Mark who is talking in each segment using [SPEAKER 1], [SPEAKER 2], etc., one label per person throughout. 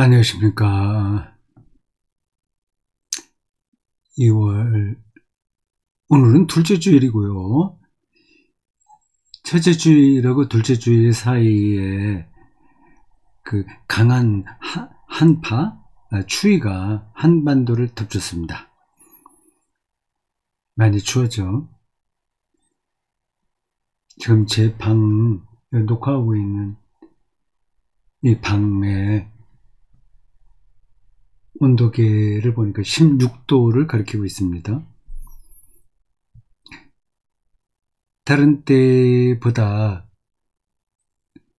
[SPEAKER 1] 안녕하십니까. 2월, 오늘은 둘째 주일이고요. 첫째 주일하고 둘째 주일 사이에 그 강한 한파, 추위가 한반도를 덮쳤습니다. 많이 추웠죠. 지금 제 방, 녹화하고 있는 이 방에 온도계를 보니까 16도를 가리키고 있습니다. 다른 때보다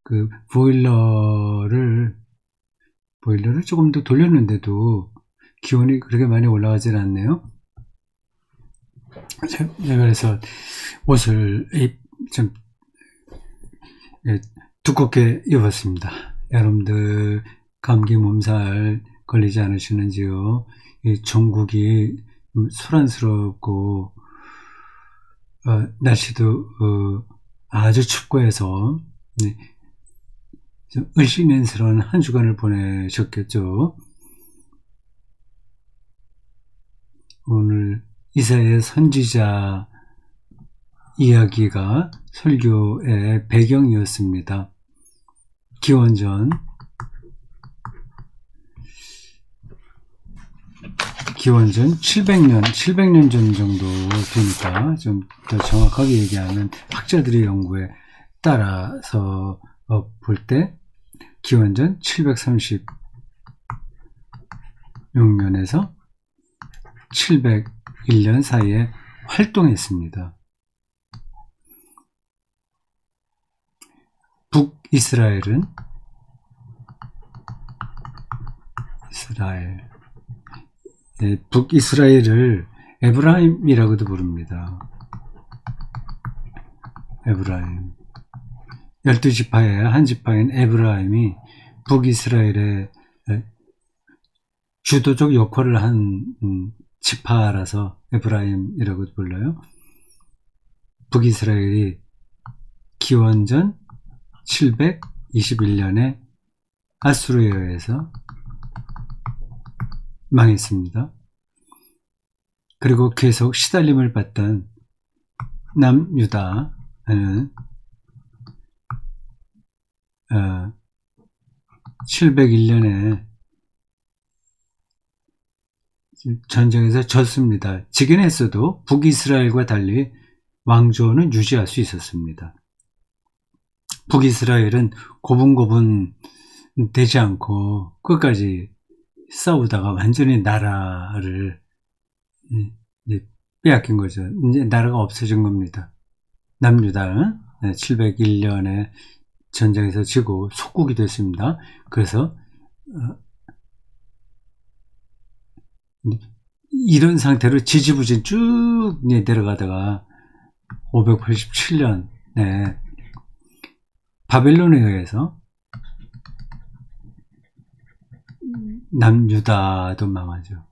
[SPEAKER 1] 그 보일러를 조금 더 돌렸는데도 기온이 그렇게 많이 올라가진 않네요. 제가 그래서 옷을 좀 두껍게 입었습니다. 여러분들 감기 몸살 걸리지 않으시는지요? 이 전국이 소란스럽고 날씨도 아주 춥고 해서 좀 을씨년스러운 한 주간을 보내셨겠죠. 오늘 이사야 선지자 이야기가 설교의 배경이었습니다. 기원전 700년 전 정도 되니까 좀 더 정확하게 얘기하면 학자들의 연구에 따라서 볼 때 기원전 736년에서 701년 사이에 활동했습니다. 북이스라엘은 북이스라엘을 에브라임이라고도 부릅니다. 에브라임. 12지파의 한 지파인 에브라임이 북이스라엘의 주도적 역할을 한 지파라서 에브라임이라고도 불러요. 북이스라엘이 기원전 721년에 아수르에 의해서 망했습니다. 그리고 계속 시달림을 받던 남유다는 701년에 전쟁에서 졌습니다. 지긴 했어도 북이스라엘과 달리 왕조는 유지할 수 있었습니다. 북이스라엘은 고분고분 되지 않고 끝까지 싸우다가 완전히 나라를 빼앗긴 거죠. 이제 나라가 없어진 겁니다. 남유다는 701년에 전쟁에서 지고 속국이 됐습니다. 그래서 이런 상태로 지지부진 쭉 내려가다가 587년에 바벨론에 의해서 남유다도 망하죠.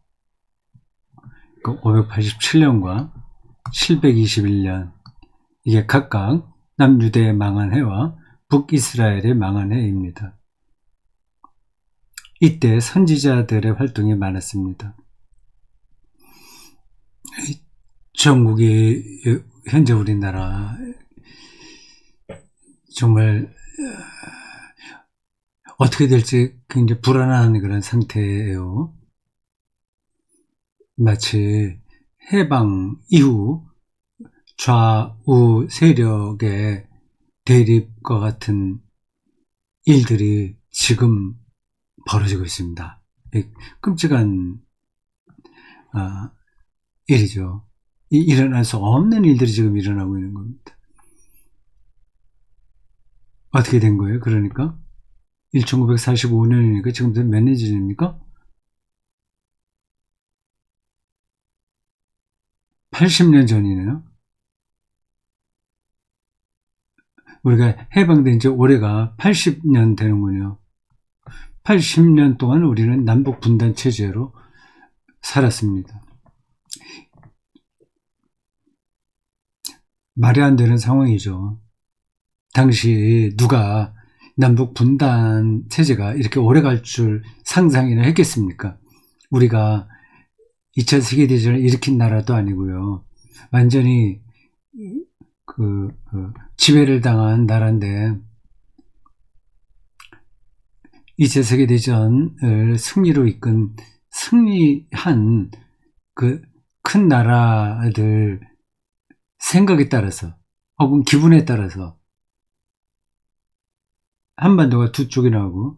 [SPEAKER 1] 587년과 721년 이게 각각 남유다의 망한 해와 북이스라엘의 망한 해입니다. 이때 선지자들의 활동이 많았습니다. 전국이 현재 우리나라 정말 어떻게 될지 굉장히 불안한 그런 상태예요. 마치 해방 이후 좌우 세력의 대립과 같은 일들이 지금 벌어지고 있습니다. 끔찍한 일이죠. 일어날 수 없는 일들이 지금 일어나고 있는 겁니다. 어떻게 된 거예요? 그러니까 1945년이니까 지금부터 몇 년 전입니까? 80년 전이네요. 우리가 해방된 지 올해가 80년 되는군요. 80년 동안 우리는 남북 분단 체제로 살았습니다. 말이 안 되는 상황이죠. 당시 누가 남북 분단 체제가 이렇게 오래 갈 줄 상상이나 했겠습니까? 우리가 2차 세계대전을 일으킨 나라도 아니고요. 완전히 지배를 당한 나라인데 2차 세계대전을 승리로 이끈 승리한 그 큰 나라들 생각에 따라서 혹은 기분에 따라서 한반도가 두 쪽이 나오고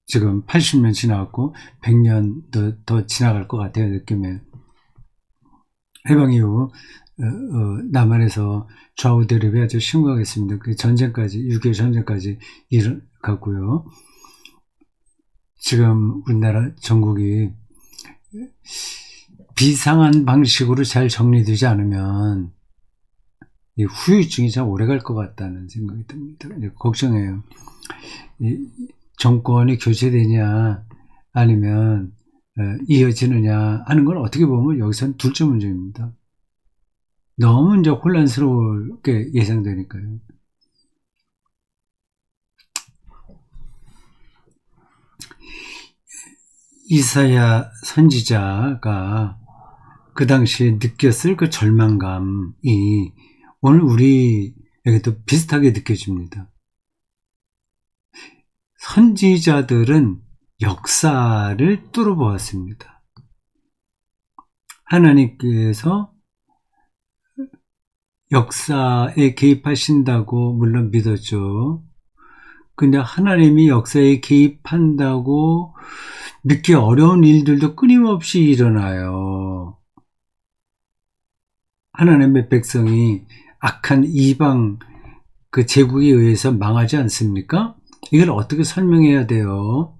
[SPEAKER 1] 지금 80년 지나갔고 100년도 더 지나갈 것 같아요. 느낌에. 해방 이후 남한에서 좌우 대립이 아주 심각했습니다. 그 전쟁까지 6.25 전쟁까지 일어났고요. 지금 우리나라 전국이 비상한 방식으로 잘 정리되지 않으면 이 후유증이 참 오래 갈 것 같다는 생각이 듭니다. 걱정해요. 정권이 교체되냐 아니면 이어지느냐 하는 건 어떻게 보면 여기서는 둘째 문제입니다. 너무 이제 혼란스럽게 예상되니까요. 이사야 선지자가 그 당시에 느꼈을 그 절망감이 오늘 우리에게도 비슷하게 느껴집니다. 선지자들은 역사를 뚫어보았습니다. 하나님께서 역사에 개입하신다고 물론 믿었죠. 근데 하나님이 역사에 개입한다고 믿기 어려운 일들도 끊임없이 일어나요. 하나님의 백성이 악한 이방 그 제국에 의해서 망하지 않습니까? 이걸 어떻게 설명해야 돼요?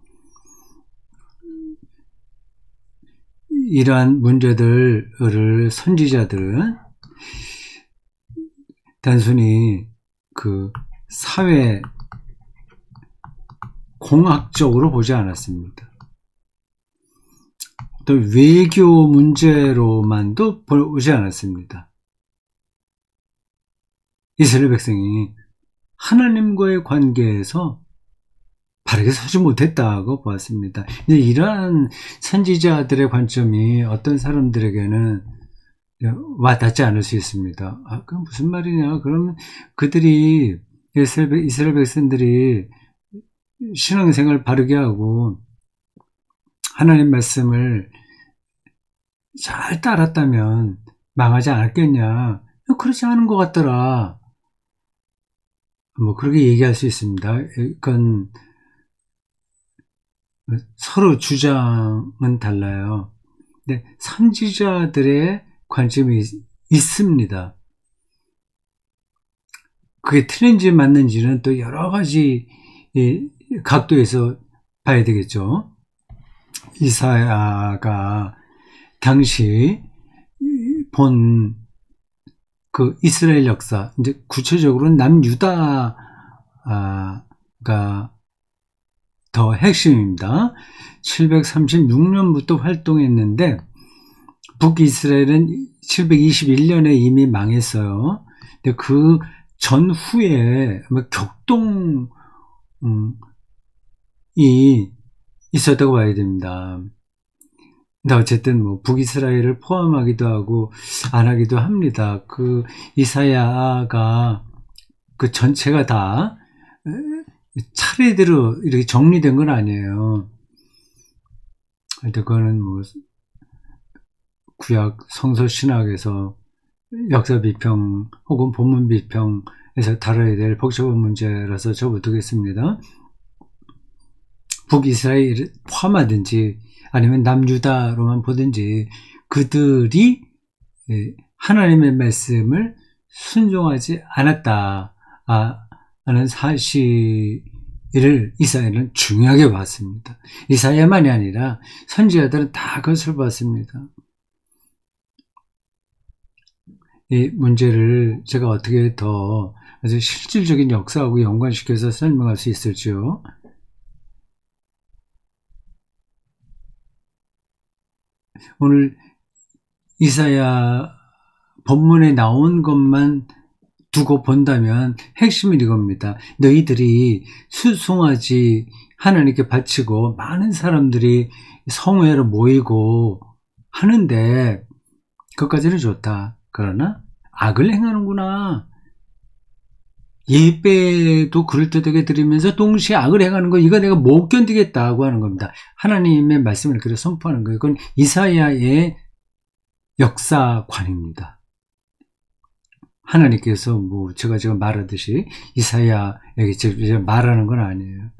[SPEAKER 1] 이러한 문제들을 선지자들은 단순히 그 사회 공학적으로 보지 않았습니다. 또 외교 문제로만도 보지 않았습니다. 이스라엘 백성이 하나님과의 관계에서 바르게 서지 못했다고 보았습니다. 이제 이러한 선지자들의 관점이 어떤 사람들에게는 와닿지 않을 수 있습니다. 아, 그럼 무슨 말이냐? 그러면 그들이 이스라엘 백성들이 신앙생활 바르게 하고 하나님 말씀을 잘 따랐다면 망하지 않았겠냐? 그렇지 않은 것 같더라. 뭐 그렇게 얘기할 수 있습니다. 그건 서로 주장은 달라요. 근데 선지자들의 관점이 있습니다. 그게 틀린지 맞는지는 또 여러 가지 각도에서 봐야 되겠죠. 이사야가 당시 본 그 이스라엘 역사, 이제 구체적으로는 남유다가 더 핵심입니다. 736년부터 활동했는데 북이스라엘은 721년에 이미 망했어요. 근데 그 전후에 격동이 있었다고 봐야 됩니다. 근데 어쨌든 뭐 북이스라엘을 포함하기도 하고 안 하기도 합니다. 그 이사야가 그 전체가 다 차례대로 이렇게 정리된 건 아니에요. 하여튼 그거는 뭐 구약 성서 신학에서 역사 비평 혹은 본문 비평에서 다뤄야 될 복잡한 문제라서 접어두겠습니다. 북이스라엘을 포함하든지 아니면 남유다로만 보든지 그들이 하나님의 말씀을 순종하지 않았다 하는 사실을 이사야는 중요하게 봤습니다. 이사야만이 아니라 선지자들은 다 그것을 봤습니다. 이 문제를 제가 어떻게 더 아주 실질적인 역사하고 연관시켜서 설명할 수 있을지요? 오늘 이사야 본문에 나온 것만 두고 본다면 핵심은 이겁니다. 너희들이 수송아지 하나님께 바치고 많은 사람들이 성회로 모이고 하는데 그것까지는 좋다. 그러나 악을 행하는구나. 예배도 그럴듯하게 드리면서 동시에 악을 행하는 거, 이거 내가 못 견디겠다고 하는 겁니다. 하나님의 말씀을 그렇게 선포하는 거예요. 그건 이사야의 역사관입니다. 하나님께서 제가 지금 말하듯이 이사야에게 직접 말하는 건 아니에요.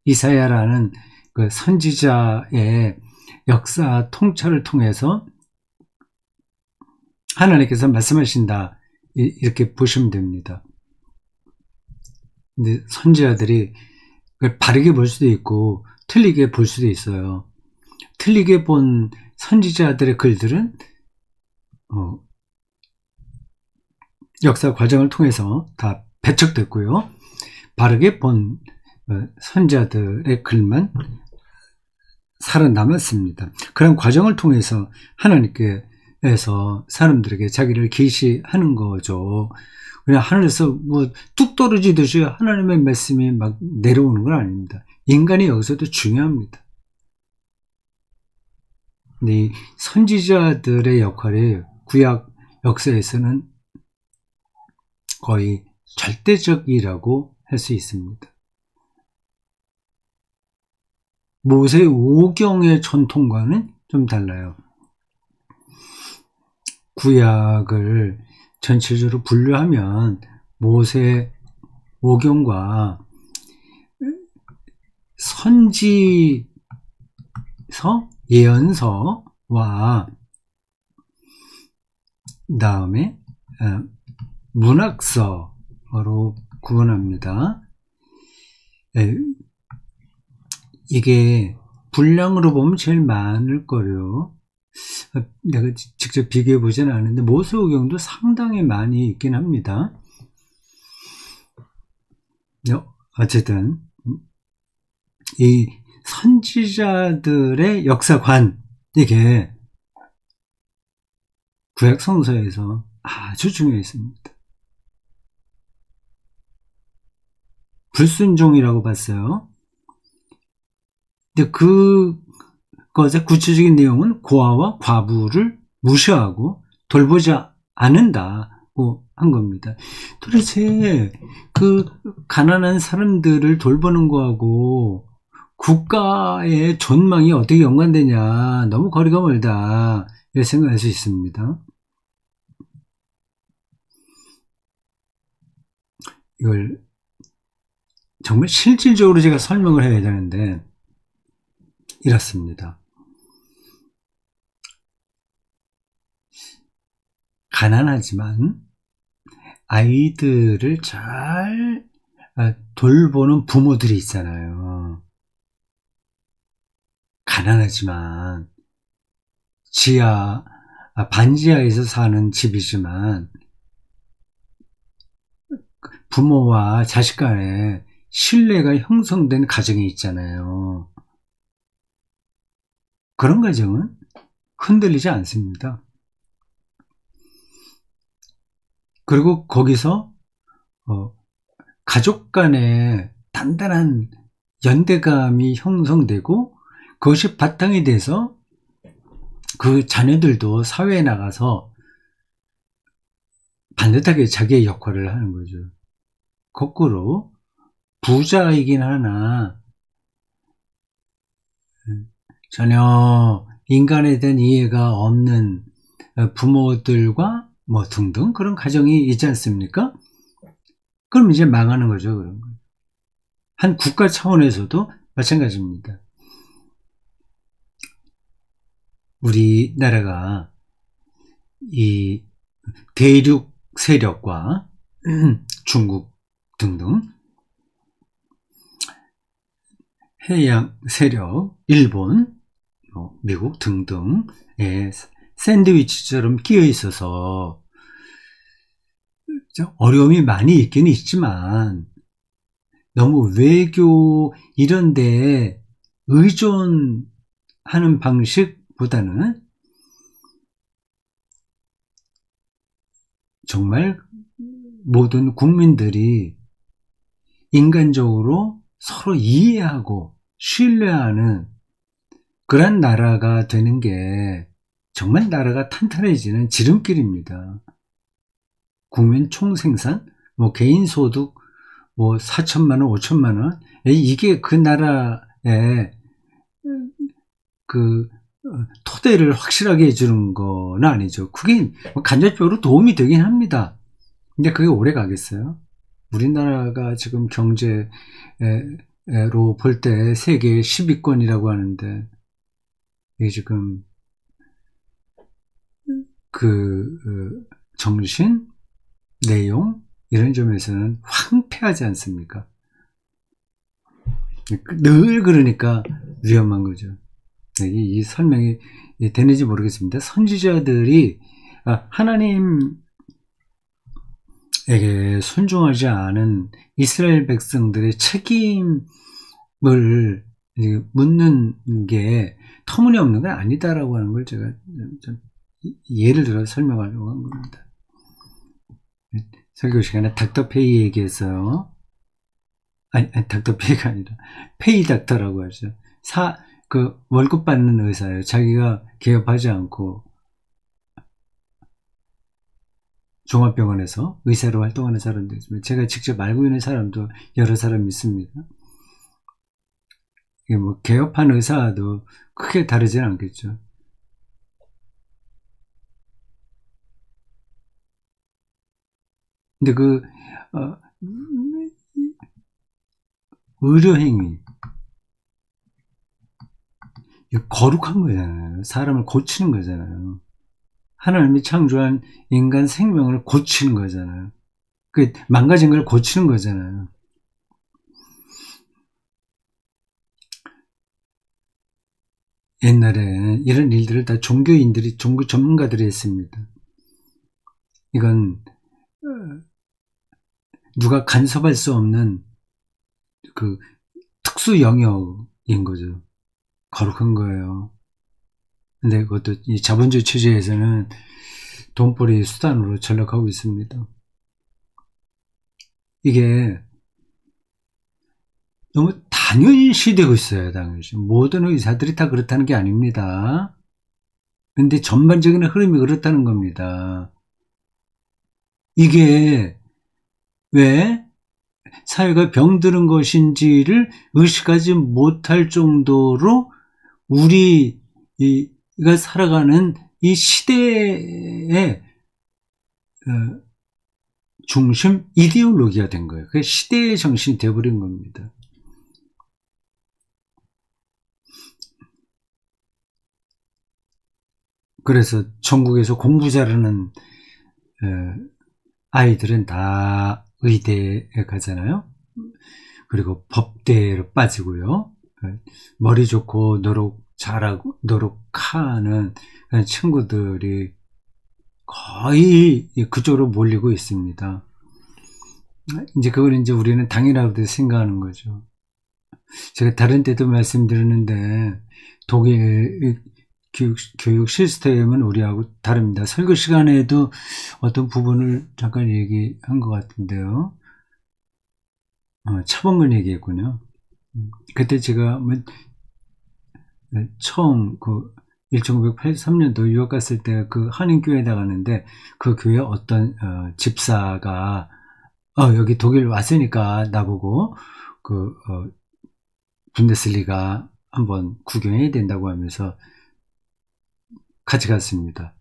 [SPEAKER 1] 이사야라는 그 선지자의 역사 통찰을 통해서 하나님께서 말씀하신다, 이렇게 보시면 됩니다. 근데 선지자들이 바르게 볼 수도 있고 틀리게 볼 수도 있어요. 틀리게 본 선지자들의 글들은 역사 과정을 통해서 다 배척됐고요. 바르게 본 선지자들의 글만 살아남았습니다. 그런 과정을 통해서 하나님께서 사람들에게 자기를 계시하는 거죠. 그냥 하늘에서 뚝 떨어지듯이 하나님의 말씀이 막 내려오는 건 아닙니다. 인간이 여기서도 중요합니다. 근데 이 선지자들의 역할이 구약 역사에서는 거의 절대적이라고 할 수 있습니다. 모세 오경의 전통과는 좀 달라요. 구약을 전체적으로 분류하면 모세 오경과 선지서, 예언서와 다음에 문학서로 구분합니다. 이게 분량으로 보면 제일 많을 거예요. 내가 직접 비교해 보지는 않았는데 모세오경도 상당히 많이 있긴 합니다. 어쨌든 이 선지자들의 역사관, 이게 구약 성서에서 아주 중요했습니다. 불순종이라고 봤어요. 근데 그것의 구체적인 내용은 고아와 과부를 무시하고 돌보지 않는다고 한 겁니다. 도대체 그 가난한 사람들을 돌보는 거하고 국가의 존망이 어떻게 연관되냐, 너무 거리가 멀다, 이렇게 생각할 수 있습니다. 이걸 정말 실질적으로 제가 설명을 해야 되는데 이렇습니다. 가난하지만 아이들을 잘 돌보는 부모들이 있잖아요. 가난하지만 반지하에서 사는 집이지만 부모와 자식 간에 신뢰가 형성된 가정이 있잖아요. 그런 가정은 흔들리지 않습니다. 그리고 거기서 가족 간에 단단한 연대감이 형성되고 그것이 바탕이 돼서 그 자녀들도 사회에 나가서 반듯하게 자기의 역할을 하는 거죠. 거꾸로 부자이긴 하나 전혀 인간에 대한 이해가 없는 부모들과 등등 그런 가정이 있지 않습니까? 그럼 이제 망하는 거죠. 그런 거. 한 국가 차원에서도 마찬가지입니다. 우리나라가 이 대륙 세력과 중국 등등 해양 세력, 일본, 미국 등등의 샌드위치처럼 끼어 있어서 어려움이 많이 있긴 있지만 너무 외교 이런 데 의존하는 방식보다는 정말 모든 국민들이 인간적으로 서로 이해하고 신뢰하는 그런 나라가 되는 게 정말 나라가 탄탄해지는 지름길입니다. 국민 총생산, 뭐 개인 소득, 뭐 4천만 원, 5천만 원, 이게 그 나라의 그 토대를 확실하게 해주는 건 아니죠. 그게 간접적으로 도움이 되긴 합니다. 근데 그게 오래 가겠어요? 우리나라가 지금 경제로 볼 때 세계 10위권이라고 하는데, 이게 지금 정신, 내용 이런 점에서는 황폐하지 않습니까? 늘 그러니까 위험한 거죠. 이 설명이 되는지 모르겠습니다. 선지자들이 하나님에게 순종하지 않은 이스라엘 백성들의 책임을 묻는 게 터무니없는 건 아니다라고 하는 걸 제가 좀 예를 들어 설명하려고 한 겁니다. 설교 시간에 닥터페이 얘기해서요. 아니, 닥터페이가 아니라 페이 닥터라고 하죠. 월급 받는 의사예요. 자기가 개업하지 않고 종합병원에서 의사로 활동하는 사람도 있습니다. 제가 직접 알고 있는 사람도 여러 사람 있습니다. 이게 뭐 개업한 의사도 크게 다르진 않겠죠. 근데 의료행위, 거룩한 거잖아요. 사람을 고치는 거잖아요. 하나님이 창조한 인간 생명을 고치는 거잖아요. 망가진 걸 고치는 거잖아요. 옛날에는 이런 일들을 다 종교 전문가들이 했습니다. 이건 누가 간섭할 수 없는 특수 영역인 거죠. 거룩한 거예요. 근데 그것도 이 자본주의 체제에서는 돈벌이 수단으로 전락하고 있습니다. 이게 너무 당연시되고 있어요. 당연시. 모든 의사들이 다 그렇다는 게 아닙니다. 근데 전반적인 흐름이 그렇다는 겁니다. 이게 왜 사회가 병드는 것인지를 의식하지 못할 정도로 우리가 살아가는 이 시대의 중심 이데올로기가 된 거예요. 그게 시대의 정신이 되어버린 겁니다. 그래서 전국에서 공부 잘하는 아이들은 다 의대에 가잖아요. 그리고 법대로 빠지고요. 머리 좋고 노력하는 친구들이 거의 그쪽으로 몰리고 있습니다. 이제 그걸 이제 우리는 당연하다고 생각하는 거죠. 제가 다른 때도 말씀드렸는데 독일 교육 시스템은 우리하고 다릅니다. 설교 시간에도 어떤 부분을 잠깐 얘기한 것 같은데요. 차범근 얘기했군요. 그때 제가 처음 1983년도 유학 갔을 때 한인교회에 나갔는데 그 교회 어떤 집사가 여기 독일 왔으니까 나보고 분데스리가 한번 구경해야 된다고 하면서 같이 갔습니다.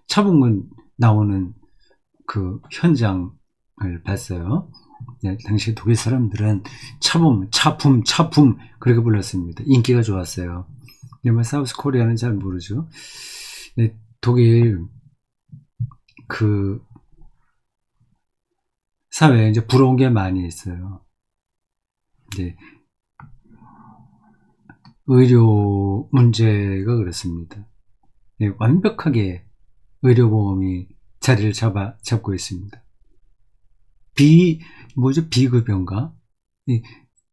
[SPEAKER 1] 차범근 나오는 현장을 봤어요. 네, 당시 독일 사람들은 차품 그렇게 불렀습니다. 인기가 좋았어요. 근데 사우스 코리아는 잘 모르죠. 네, 독일 사회에 이제 부러운 게 많이 있어요. 이제 의료 문제가 그렇습니다. 네, 완벽하게 의료보험이 자리를 잡고 있습니다. 비급여인가?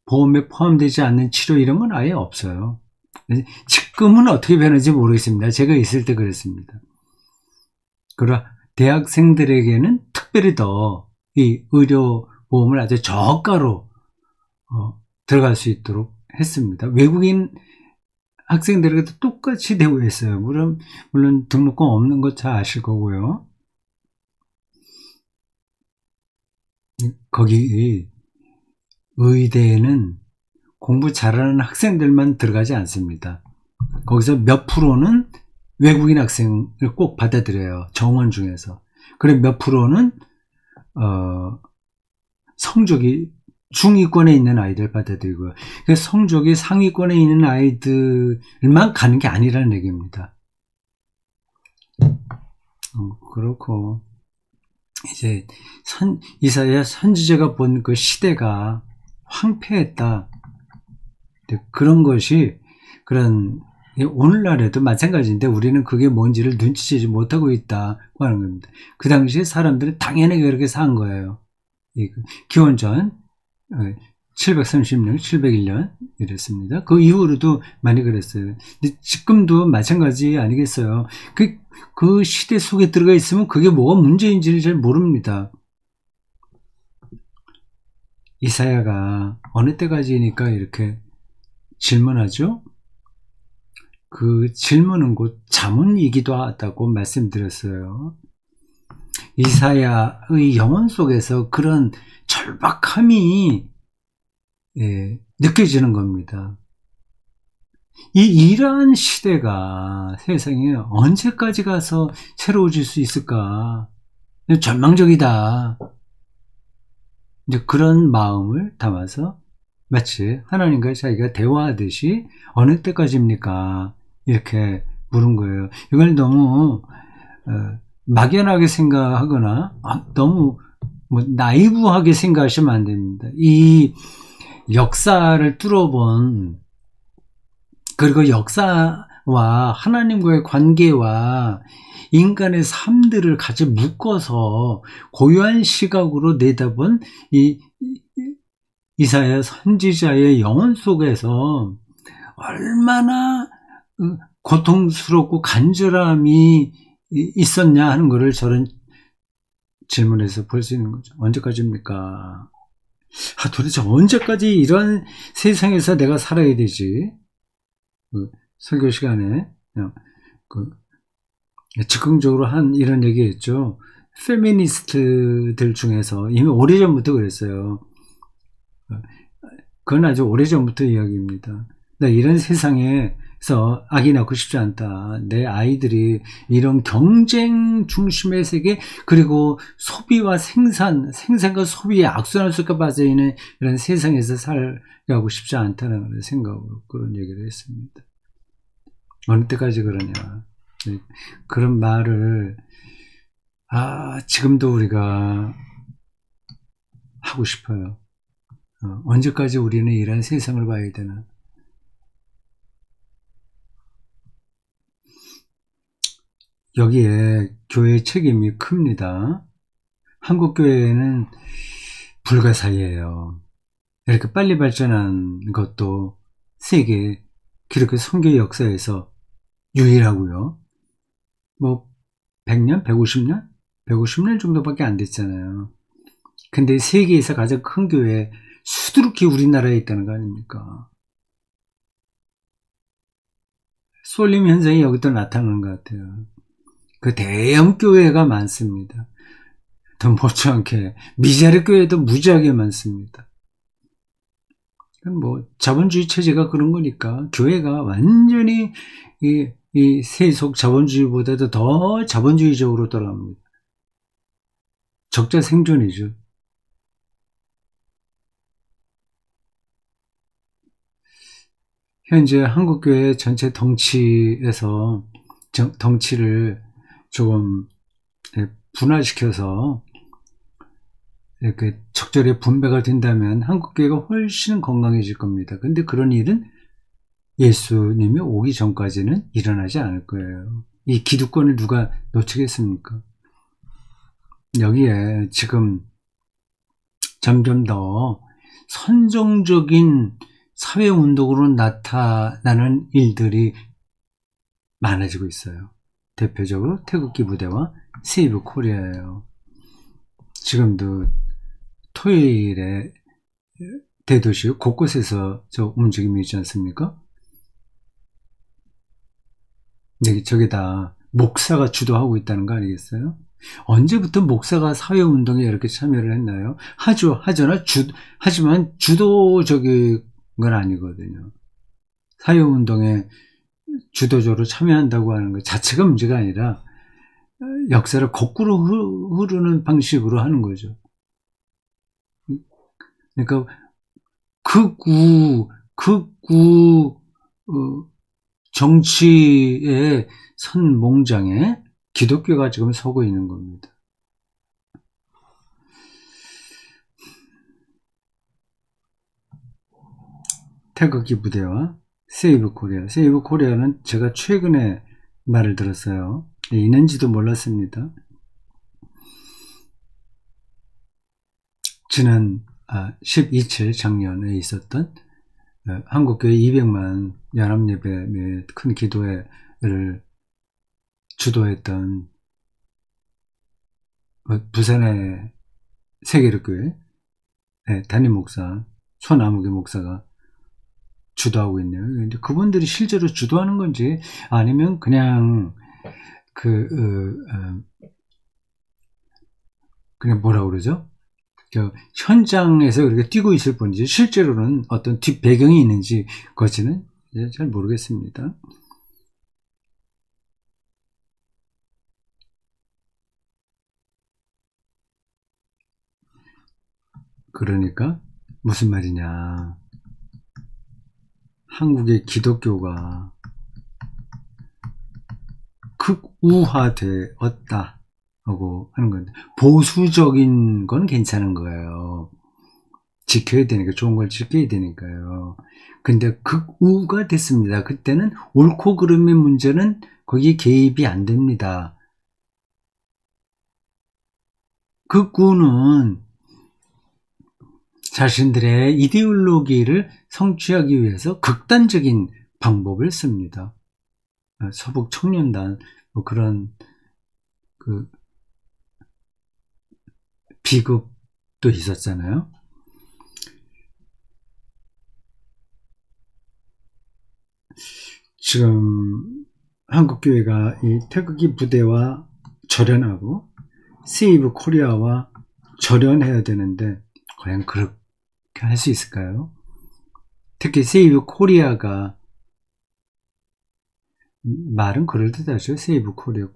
[SPEAKER 1] 보험에 포함되지 않는 치료 이런 건 아예 없어요. 지금은 어떻게 변하는지 모르겠습니다. 제가 있을 때 그랬습니다. 대학생들에게는 특별히 더 이 의료보험을 아주 저가로 들어갈 수 있도록 했습니다. 외국인 학생들에게도 똑같이 대우했어요. 물론 등록금 없는 거 잘 아실 거고요. 거기 의대에는 공부 잘하는 학생들만 들어가지 않습니다. 거기서 몇 프로는 외국인 학생을 꼭 받아들여요. 정원 중에서. 그리고 몇 프로는 성적이 중위권에 있는 아이들 받아들이고요. 성적이 상위권에 있는 아이들만 가는 게 아니라는 얘기입니다. 그렇고 이제 이사야 선지자가 본 그 시대가 황폐했다. 그런 것이 오늘날에도 마찬가지인데 우리는 그게 뭔지를 눈치채지 못하고 있다고 하는 겁니다. 그 당시에 사람들은 당연히 그렇게 산 거예요. 기원전 730년, 701년 이랬습니다. 그 이후로도 많이 그랬어요. 근데 지금도 마찬가지 아니겠어요? 그 시대 속에 들어가 있으면 그게 뭐가 문제인지를 잘 모릅니다. 이사야가 어느 때까지니까 이렇게 질문하죠? 그 질문은 곧 자문이기도 하다고 말씀드렸어요. 이사야의 영혼 속에서 그런 절박함이 느껴지는 겁니다. 이러한 시대가 세상에 언제까지 가서 새로워질 수 있을까? 절망적이다. 이제 그런 마음을 담아서 마치 하나님과 자기가 대화하듯이 어느 때까지입니까? 이렇게 물은 거예요. 이걸 너무 막연하게 생각하거나 너무 나이브하게 생각하시면 안 됩니다. 이 역사를 뚫어본, 그리고 역사와 하나님과의 관계와 인간의 삶들을 같이 묶어서 고유한 시각으로 내다본 이사야 선지자의 영혼 속에서 얼마나 고통스럽고 간절함이 있었냐 하는 것을 저런 질문에서 볼 수 있는 거죠. 언제까지입니까? 도대체 언제까지 이런 세상에서 내가 살아야 되지? 설교 시간에 즉흥적으로 한 이런 얘기했죠. 페미니스트들 중에서 이미 오래전부터 그랬어요. 그건 아주 오래전부터 이야기입니다. 나 이런 세상에서 아기 낳고 싶지 않다. 내 아이들이 이런 경쟁 중심의 세계, 그리고 소비와 생산과 소비의 악순환 속에 빠져있는 이런 세상에서 살아가고 싶지 않다는 생각으로 그런 얘기를 했습니다. 어느 때까지 그러냐. 그런 말을 지금도 우리가 하고 싶어요. 언제까지 우리는 이런 세상을 봐야 되나? 여기에 교회의 책임이 큽니다. 한국 교회는 불가사의예요. 이렇게 빨리 발전한 것도 세계 기독교 선교 역사에서 유일하고요. 100년? 150년? 150년 정도밖에 안 됐잖아요. 근데 세계에서 가장 큰 교회 수두룩히 우리나라에 있다는 거 아닙니까? 쏠림 현상이 여기도 나타나는 것 같아요. 그 대형 교회가 많습니다. 더 못지않게 미자리 교회도 무지하게 많습니다. 자본주의 체제가 그런 거니까 교회가 완전히 이 세속 자본주의보다도 더 자본주의적으로 돌아갑니다. 적자 생존이죠. 현재 한국교회 전체 덩치에서 덩치를 조금 분화시켜서 이렇게 적절히 분배가 된다면 한국교회가 훨씬 건강해질 겁니다. 근데 그런 일은 예수님이 오기 전까지는 일어나지 않을 거예요. 이 기득권을 누가 놓치겠습니까? 여기에 지금 점점 더 선정적인 사회운동으로 나타나는 일들이 많아지고 있어요. 대표적으로 태극기 부대와 세이브 코리아예요. 지금도 토요일에 대도시 곳곳에서 저 움직임이 있지 않습니까? 저게 다 목사가 주도하고 있다는 거 아니겠어요? 언제부터 목사가 사회운동에 이렇게 참여를 했나요? 하지만 주도적인 건 아니거든요. 사회운동에 주도적으로 참여한다고 하는 것 자체가 문제가 아니라 역사를 거꾸로 흐르는 방식으로 하는 거죠. 그러니까 극우 정치의 선몽장에 기독교가 지금 서고 있는 겁니다. 태극기 부대와 세이브 코리아는 제가 최근에 말을 들었어요. 있는지도 몰랐습니다. 지난 12일 작년에 있었던 한국교회 200만 연합예배 큰 기도회를 주도했던 부산의 세계력교회 담임 목사 손아무개 목사가 주도하고 있네요. 근데 그분들이 실제로 주도하는 건지 아니면 그냥 그냥 뭐라 그러죠? 현장에서 그렇게 뛰고 있을 뿐이지 실제로는 어떤 뒷 배경이 있는지 그것은 잘 모르겠습니다. 그러니까 무슨 말이냐, 한국의 기독교가 극우화되었다 하고 하는 건데, 보수적인 건 괜찮은 거예요. 지켜야 되니까, 좋은 걸 지켜야 되니까요. 근데 극우가 됐습니다. 그때는 옳고 그름의 문제는 거기에 개입이 안 됩니다. 극우는 자신들의 이데올로기를 성취하기 위해서 극단적인 방법을 씁니다. 서북 청년단 그런 비극도 있었잖아요. 지금 한국교회가 이 태극기 부대와 절연하고 세이브 코리아와 절연해야 되는데 과연 그렇게 할 수 있을까요? 특히 세이브 코리아가 말은 그럴듯하죠. 세이브 코리아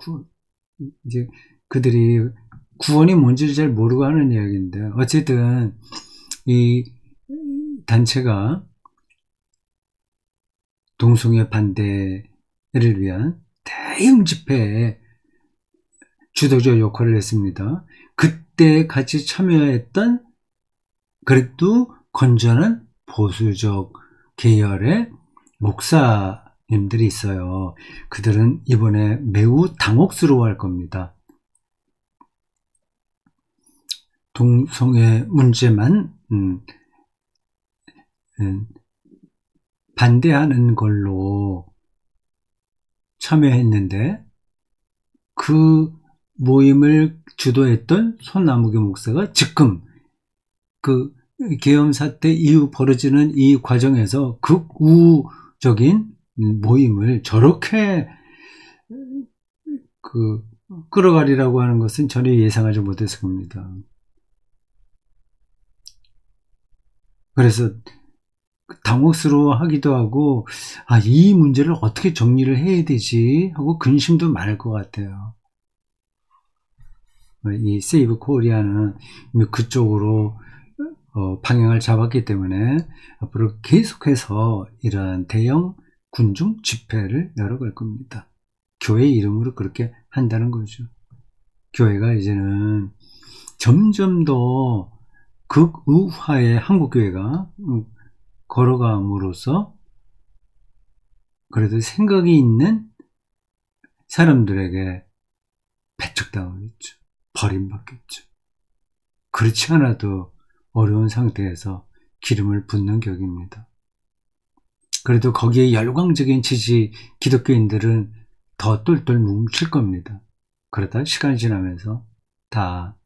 [SPEAKER 1] 이제 그들이 구원이 뭔지를 잘 모르고 하는 이야기인데 어쨌든 이 단체가 동성애 반대를 위한 대형 집회에 주도적 역할을 했습니다. 그때 같이 참여했던 그래도 건전한 보수적 계열의 목사님들이 있어요. 그들은 이번에 매우 당혹스러워할 겁니다. 동성애 문제만 반대하는 걸로 참여했는데 그 모임을 주도했던 손아무개 목사가 지금 그 계엄 사태 이후 벌어지는 이 과정에서 극우적인 모임을 저렇게 끌어가리라고 하는 것은 전혀 예상하지 못했을 겁니다. 그래서 당혹스러워하기도 하고 이 문제를 어떻게 정리를 해야 되지 하고 근심도 많을 것 같아요. 이 세이브 코리아는 그쪽으로 방향을 잡았기 때문에 앞으로 계속해서 이러한 대형 군중 집회를 열어갈 겁니다. 교회 이름으로 그렇게 한다는 거죠. 교회가 이제는 점점 더 극우화의 한국교회가 걸어감으로써 그래도 생각이 있는 사람들에게 배척당하겠죠. 버림받겠죠. 그렇지 않아도 어려운 상태에서 기름을 붓는 격입니다. 그래도 거기에 열광적인 지지 기독교인들은 더 똘똘 뭉칠 겁니다. 그러다 시간이 지나면서 다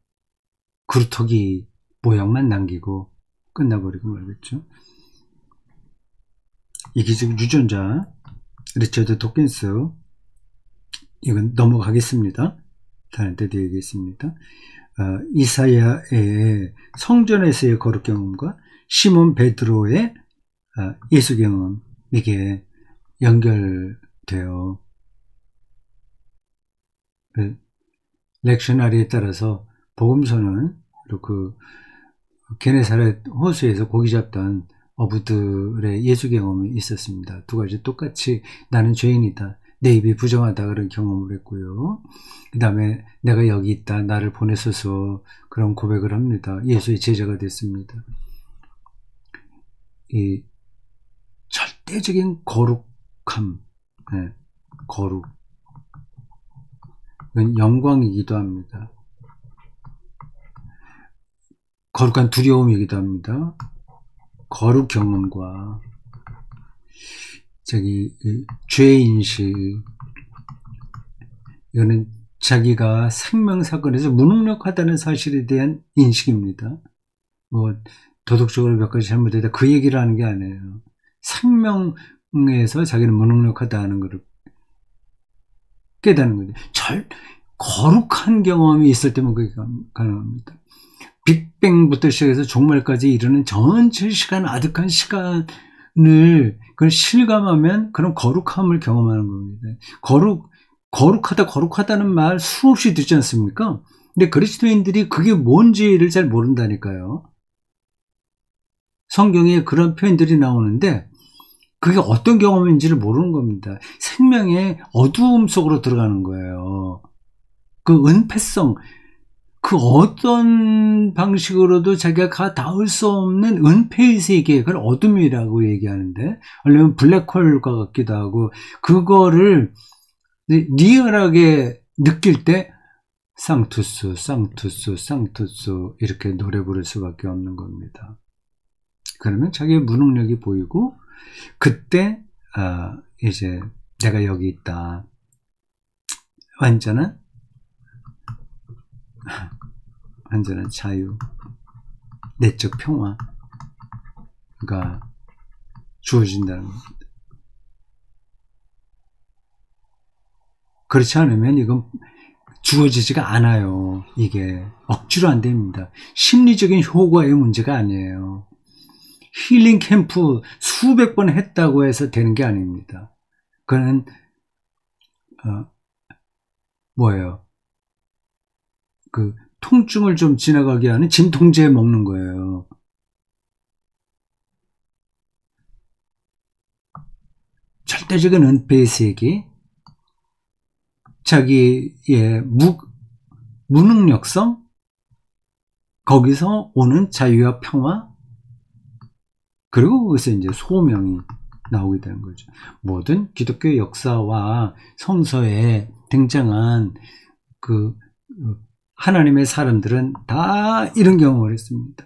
[SPEAKER 1] 그루터기 모양만 남기고 끝나버리고 말겠죠. 이게 지금 유전자, 리처드 도킨스, 이건 넘어가겠습니다. 다른 때도 얘기했습니다. 이사야의 성전에서의 거룩 경험과 시몬 베드로의 예수 경험, 이게 연결돼요. 렉셔너리에 따라서 복음서는 그 게네사렛 호수에서 고기 잡던 어부들의 예수 경험이 있었습니다. 두 가지 똑같이 나는 죄인이다, 내 입이 부정하다, 그런 경험을 했고요. 그 다음에 내가 여기 있다, 나를 보내소서, 그런 고백을 합니다. 예수의 제자가 됐습니다. 이 절대적인 거룩함, 거룩, 이건 영광이기도 합니다. 거룩한 두려움이기도 합니다. 거룩 경험과 죄인식, 이거는 자기가 생명사건에서 무능력하다는 사실에 대한 인식입니다. 뭐 도덕적으로 몇 가지 잘못했다, 그 얘기를 하는 게 아니에요. 생명에서 자기는 무능력하다는 것을 깨닫는 거죠. 거룩한 경험이 있을 때만 그게 가능합니다. 빅뱅부터 시작해서 종말까지 이르는 전체 시간, 아득한 시간을 그걸 실감하면 그런 거룩함을 경험하는 겁니다. 거룩하다는 말 수없이 듣지 않습니까? 근데 그리스도인들이 그게 뭔지를 잘 모른다니까요. 성경에 그런 표현들이 나오는데 그게 어떤 경험인지를 모르는 겁니다. 생명의 어두움 속으로 들어가는 거예요. 그 은폐성, 그 어떤 방식으로도 자기가 닿을 수 없는 은폐의 세계, 그걸 어둠이라고 얘기하는데, 원래는 블랙홀과 같기도 하고, 그거를 리얼하게 느낄 때 상투스, 상투스, 상투스 이렇게 노래 부를 수밖에 없는 겁니다. 그러면 자기의 무능력이 보이고, 그때 이제 내가 여기 있다, 완전한 자유, 내적 평화가 주어진다는 겁니다. 그렇지 않으면 이건 주어지지가 않아요. 이게 억지로 안 됩니다. 심리적인 효과의 문제가 아니에요. 힐링 캠프 수백 번 했다고 해서 되는 게 아닙니다. 그거는 뭐예요? 그 통증을 좀 지나가게 하는 진통제 먹는 거예요. 절대적인 은폐의 세계, 자기의 무능력성, 거기서 오는 자유와 평화, 그리고 거기서 이제 소명이 나오게 되는 거죠. 모든 기독교 역사와 성서에 등장한 그 하나님의 사람들은 다 이런 경험을 했습니다.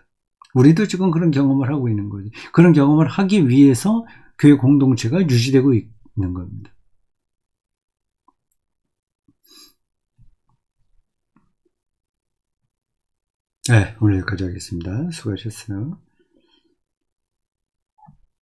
[SPEAKER 1] 우리도 지금 그런 경험을 하고 있는 거죠. 그런 경험을 하기 위해서 교회 공동체가 유지되고 있는 겁니다. 네, 오늘 여기까지 하겠습니다. 수고하셨어요.